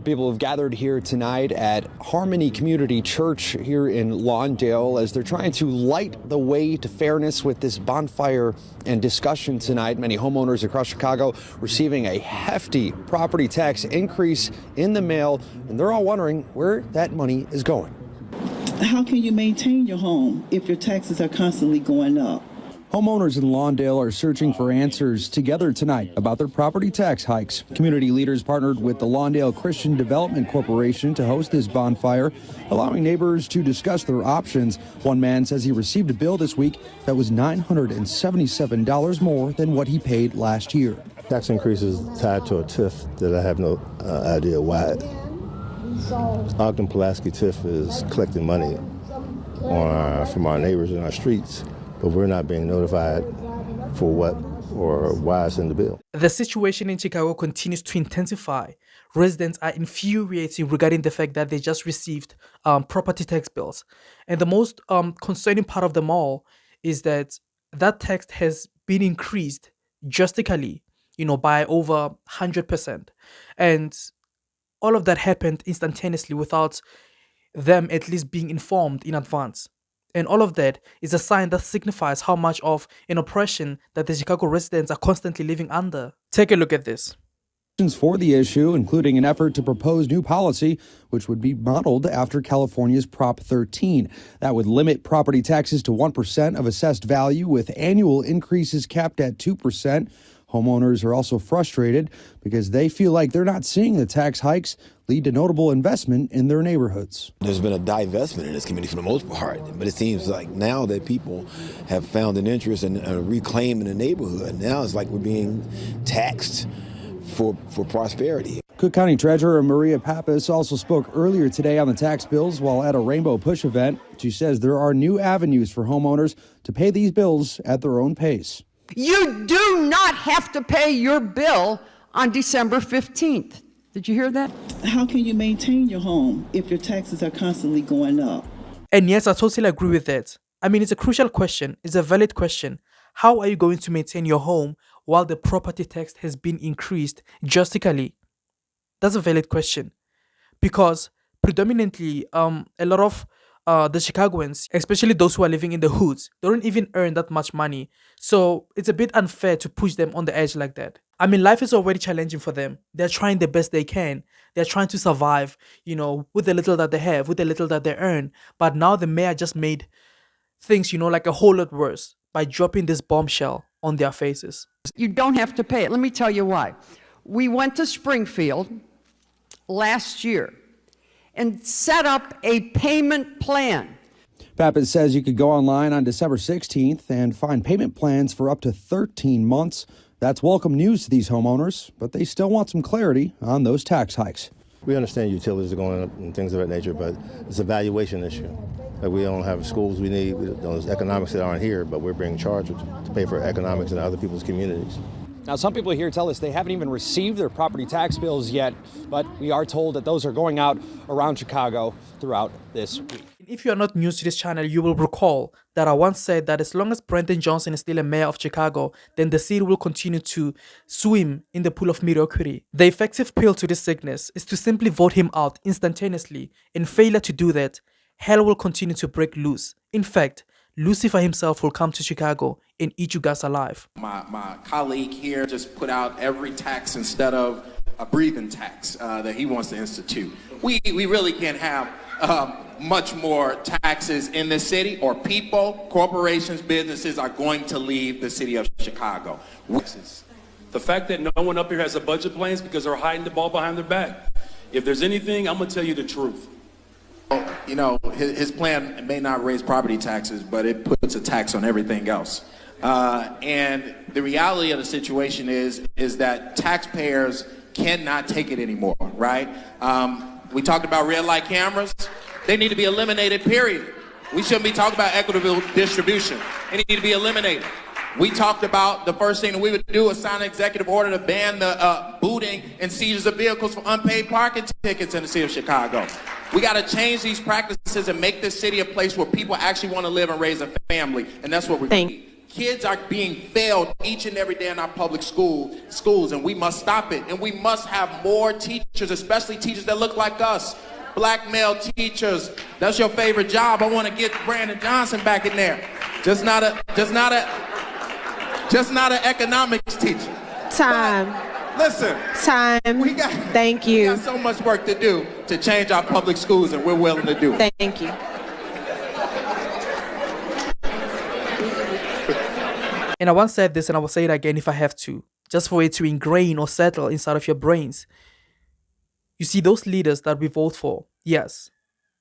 People have gathered here tonight at Harmony Community Church here in Lawndale as they're trying to light the way to fairness with this bonfire and discussion tonight. Many homeowners across Chicago receiving a hefty property tax increase in the mail, and they're all wondering where that money is going. How can you maintain your home if your taxes are constantly going up? Homeowners in Lawndale are searching for answers together tonight about their property tax hikes. Community leaders partnered with the Lawndale Christian Development Corporation to host this bonfire, allowing neighbors to discuss their options. One man says he received a bill this week that was $977 more than what he paid last year. Tax increase is tied to a TIF that I have no idea why. Ogden-Pulaski TIF is collecting money from our neighbors in our streets, but we're not being notified for what or why it's in the bill. The situation in Chicago continues to intensify. Residents are infuriated regarding the fact that they just received property tax bills. And the most concerning part of them all is that that tax has been increased drastically, by over 100%. And all of that happened instantaneously without them at least being informed in advance. And all of that is a sign that signifies how much of an oppression that the Chicago residents are constantly living under. Take a look at this. For the issue, including an effort to propose new policy, which would be modeled after California's Prop 13. That would limit property taxes to 1% of assessed value, with annual increases capped at 2%. Homeowners are also frustrated because they feel like they're not seeing the tax hikes lead to notable investment in their neighborhoods. There's been a divestment in this community for the most part, but it seems like now that people have found an interest in reclaiming the neighborhood, now it's like we're being taxed for prosperity. Cook County Treasurer Maria Pappas also spoke earlier today on the tax bills while at a Rainbow Push event. She says there are new avenues for homeowners to pay these bills at their own pace. You do not have to pay your bill on December 15th. Did you hear that? How can you maintain your home if your taxes are constantly going up? And yes, I totally agree with that. I mean, it's a crucial question. It's a valid question. How are you going to maintain your home while the property tax has been increased drastically? That's a valid question. Because predominantly, a lot of the Chicagoans, especially those who are living in the hoods, they don't even earn that much money. So it's a bit unfair to push them on the edge like that. I mean, life is already challenging for them. They're trying the best they can. They're trying to survive, with the little that they have, with the little that they earn. But now the mayor just made things, like a whole lot worse by dropping this bombshell on their faces. You don't have to pay it. Let me tell you why. We went to Springfield last year and set up a payment plan. Pappas says you could go online on December 16th and find payment plans for up to 13 months. That's welcome news to these homeowners, but they still want some clarity on those tax hikes. We understand utilities are going up and things of that nature, but it's a valuation issue. Like we don't have schools we need, there's economics that aren't here, but we're being charged to pay for economics in other people's communities. Now, some people here tell us they haven't even received their property tax bills yet, but we are told that those are going out around Chicago throughout this week. If you are not new to this channel, you will recall that I once said that as long as Brandon Johnson is still a mayor of Chicago, then the city will continue to swim in the pool of mediocrity. The effective pill to this sickness is to simply vote him out instantaneously. In failure to do that, hell will continue to break loose. In fact, Lucifer himself will come to Chicago and eat you guys alive. My colleague here just put out every tax instead of a breathing tax that he wants to institute. We really can't have much more taxes in this city, or people, corporations, businesses are going to leave the city of Chicago. The fact that no one up here has a budget plan is because they're hiding the ball behind their back. If there's anything, I'm going to tell you the truth. His plan may not raise property taxes, but it puts a tax on everything else. And the reality of the situation is that taxpayers cannot take it anymore, right? We talked about red light cameras. They need to be eliminated, period. We shouldn't be talking about equitable distribution. They need to be eliminated. We talked about the first thing that we would do is sign an executive order to ban the booting and seizures of vehicles for unpaid parking tickets in the city of Chicago. We got to change these practices and make this city a place where people actually want to live and raise a family, and that's what we're doing. Kids are being failed each and every day in our public schools, and we must stop it. And we must have more teachers, especially teachers that look like us. Black male teachers. That's your favorite job. I want to get Brandon Johnson back in there. Just not an economics teacher. Time. But listen. Time. Thank you. We got so much work to do to change our public schools, and we're willing to do it. Thank you. And I once said this, and I will say it again if I have to, just for it to ingrain or settle inside of your brains. You see, those leaders that we vote for, yes,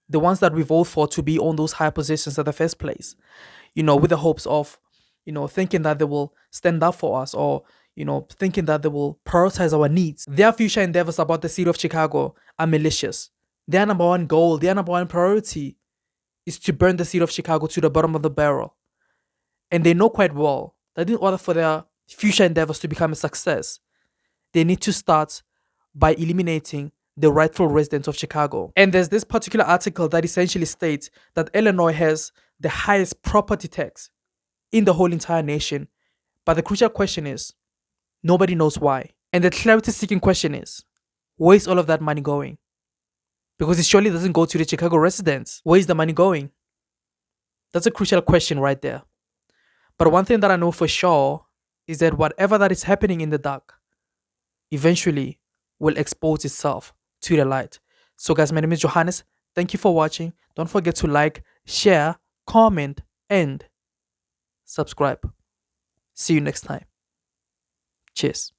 the ones that we vote for to be on those high positions in the first place, with the hopes of, thinking that they will stand up for us, or, thinking that they will prioritize our needs. Their future endeavors about the city of Chicago are malicious. Their number one goal, their number one priority is to burn the city of Chicago to the bottom of the barrel. And they know quite well that in order for their future endeavors to become a success, they need to start by eliminating the rightful residents of Chicago. And there's this particular article that essentially states that Illinois has the highest property tax in the whole entire nation. But the crucial question is, nobody knows why. And the clarity-seeking question is, where is all of that money going? Because it surely doesn't go to the Chicago residents. Where is the money going? That's a crucial question right there. But one thing that I know for sure is that whatever that is happening in the dark eventually will expose itself to the light. So guys, my name is Johannes. Thank you for watching. Don't forget to like, share, comment, and subscribe. See you next time. Cheers.